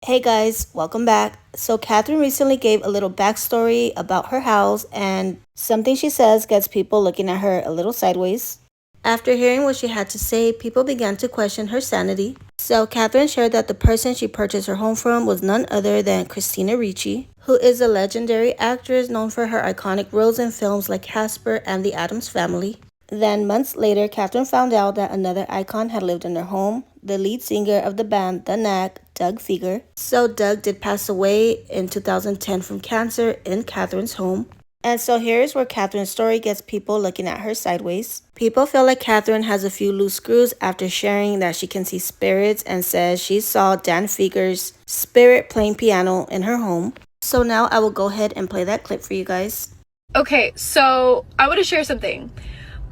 Hey guys, welcome back. So, Catherine recently gave a little backstory about her house, and something she says gets people looking at her a little sideways. After hearing what she had to say, people began to question her sanity. So, Catherine shared that the person she purchased her home from was none other than Christina Ricci, who is a legendary actress known for her iconic roles in films like Casper and The Addams Family. Then, months later, Catherine found out that another icon had lived in her home, the lead singer of the band The Knack, Doug Fieger. So, Doug did pass away in 2010 from cancer in Catherine's home. And so here's where Catherine's story gets people looking at her sideways. People feel like Catherine has a few loose screws after sharing that she can see spirits and says she saw Dan Fieger's spirit playing piano in her home. So now I will go ahead and play that clip for you guys. Okay, so I want to share something.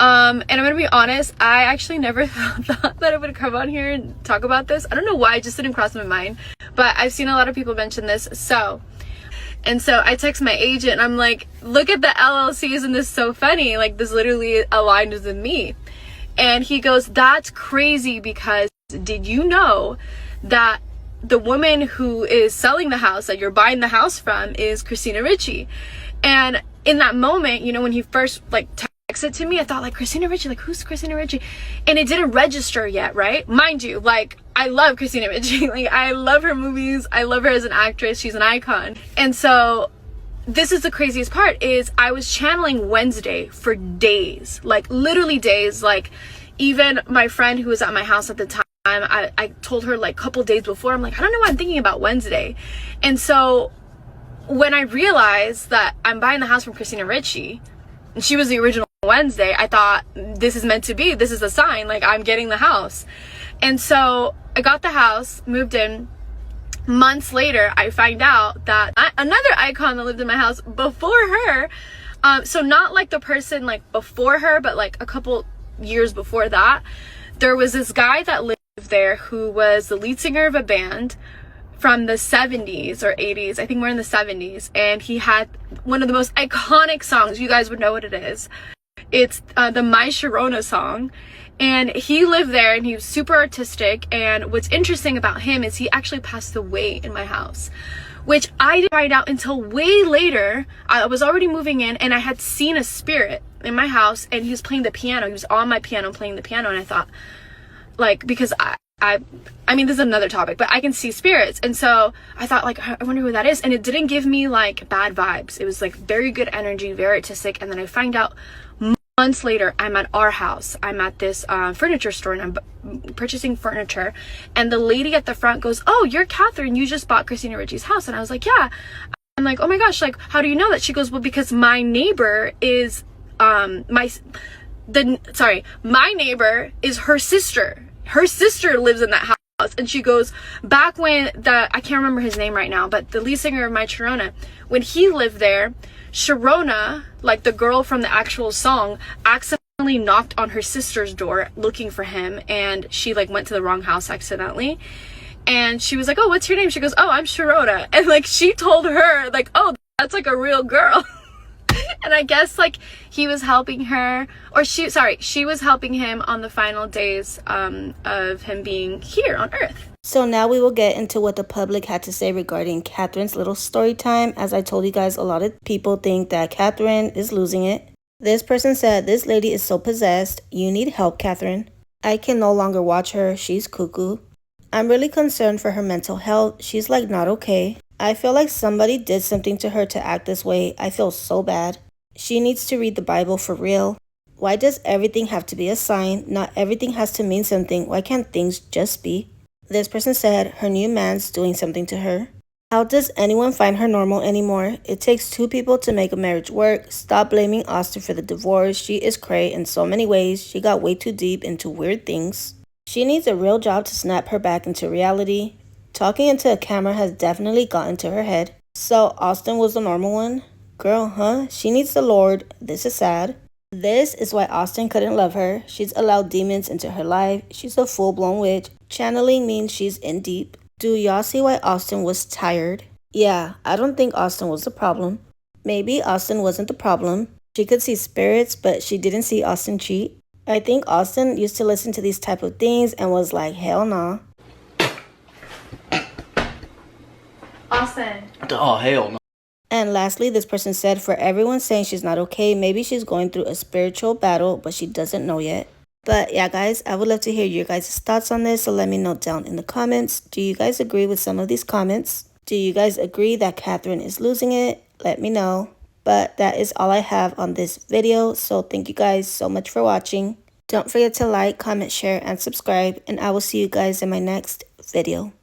And I'm gonna be honest, I actually never thought that I would come on here and talk about this. I don't know why, it just didn't cross my mind. But I've seen a lot of people mention this. So I text my agent and I'm like, look at the LLC, isn't this so funny? Like, this literally aligned with me. And he goes, that's crazy, because did you know that the woman who is selling the house that you're buying the house from is Christina Ricci? And in that moment, when he first texted to me, I thought, like, Christina Ricci, like, who's Christina Ricci? And it didn't register yet, right? Mind you, like, I love Christina Ricci. Like, I love her movies. I love her as an actress. She's an icon. And so this is the craziest part, is I was channeling Wednesday for days, like literally days. Like, even my friend who was at my house at the time, I told her like a couple days before, I'm like, I don't know why I'm thinking about Wednesday. And so when I realized that I'm buying the house from Christina Ricci, and she was the original Wednesday, I thought, this is meant to be. This is a sign. Like, I'm getting the house. And so I got the house, moved in. Months later, I find out that another icon that lived in my house before her, so not like the person like before her, but like a couple years before that, there was this guy that lived there who was the lead singer of a band from the 70s or 80s. I think we're in the 70s. And he had one of the most iconic songs. You guys would know what it is. It's the My Sharona song. And he lived there, and he was super artistic. And what's interesting about him is he actually passed away in my house, which I didn't find out until way later. I was already moving in, and I had seen a spirit in my house, and he was playing the piano. He was on my piano playing the piano. And I thought, like, because I mean, this is another topic, but I can see spirits. And so I thought, like, I wonder who that is. And it didn't give me like bad vibes. It was like very good energy, very artistic. And then I find out months later, I'm at our house. I'm at this furniture store, and I'm purchasing furniture. And the lady at the front goes, oh, you're Catherine. You just bought Christina Ricci's house. And I was like, yeah. I'm like, oh my gosh, like, how do you know that? She goes, well, because my neighbor is my neighbor is her sister. Her sister lives in that house. And she goes, back when I can't remember his name right now, but the lead singer of My Sharona, when he lived there, Sharona, like the girl from the actual song, accidentally knocked on her sister's door looking for him, and she like went to the wrong house accidentally. And she was like, oh, what's your name? She goes, oh, I'm Sharona. And like, she told her, like, oh, that's like a real girl. And I guess like he was helping her, or she was helping him on the final days of him being here on Earth. So now we will get into what the public had to say regarding Catherine's little story time. As I told you guys, a lot of people think that Catherine is losing it. This person said, this lady is so possessed. You need help, Catherine. I can no longer watch her. She's cuckoo. I'm really concerned for her mental health. She's like not okay. I feel like somebody did something to her to act this way. I feel so bad. She needs to read the Bible for real. Why does everything have to be a sign? Not everything has to mean something. Why can't things just be? This person said her new man's doing something to her. How does anyone find her normal anymore? It takes two people to make a marriage work. Stop blaming Austin for the divorce. She is cray in so many ways. She got way too deep into weird things. She needs a real job to snap her back into reality. Talking into a camera has definitely gotten to her head. So Austin was the normal one? Girl, huh? She needs the Lord. This is sad. This is why Austin couldn't love her. She's allowed demons into her life. She's a full-blown witch. Channeling means she's in deep. Do y'all see why Austin was tired? Yeah, I don't think Austin was the problem. Maybe Austin wasn't the problem. She could see spirits, but she didn't see Austin cheat. I think Austin used to listen to these type of things and was like, hell nah. Austin. Oh, hell no. And lastly, this person said, for everyone saying she's not okay, maybe she's going through a spiritual battle, but she doesn't know yet. But yeah, guys, I would love to hear your guys' thoughts on this, so let me know down in the comments. Do you guys agree with some of these comments? Do you guys agree that Catherine is losing it? Let me know. But that is all I have on this video, so thank you guys so much for watching. Don't forget to like, comment, share, and subscribe, and I will see you guys in my next video.